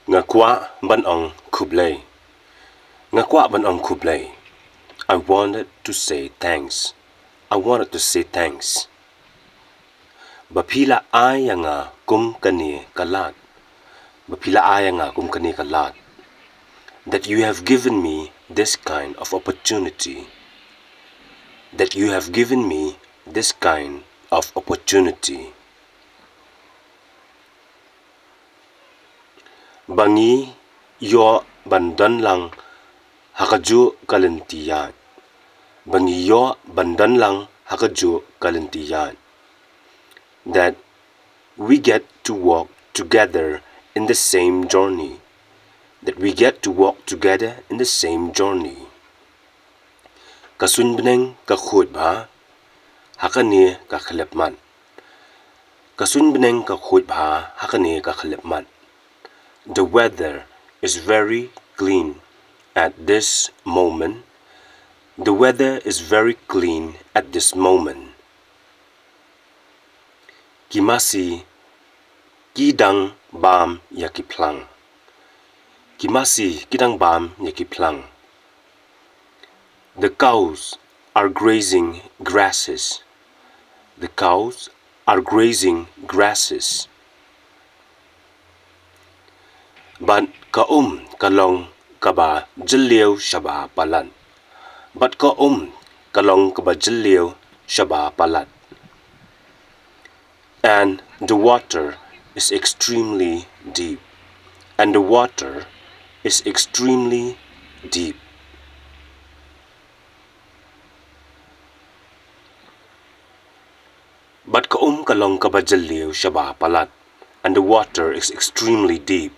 Nga kwa ban ong kublay. Nga kwa ban ong kublay. I wanted to say thanks. I wanted to say thanks. Bapila aya nga kum kani kalat. Bapila aya nga kum kani kalat. That you have given me this kind of opportunity. That you have given me this kind of opportunity. Bangi yo bandan lang hakaju kalentiyan. Bangi yo bandan lang hakaju kalentiyan. That we get to walk together in the same journey. That we get to walk together in the same journey. Kasun beneng ka khut ba, hakani ka khyllipmat. Kasun beneng ka khut ba, hakani ka khyllipmat. The weather is very clean at this moment. The weather is very clean at this moment. Kimasi kidang bam yakiplang. Kimasi kidang bam yakiplang. The cows are grazing grasses. The cows are grazing grasses. But kaum kalong kaba jiliw shaba palan. But kaum kalong kaba jiliw shaba palat. And the water is extremely deep. And the water is extremely deep. But kaum kalong kaba jiliw shaba palat. And the water is extremely deep.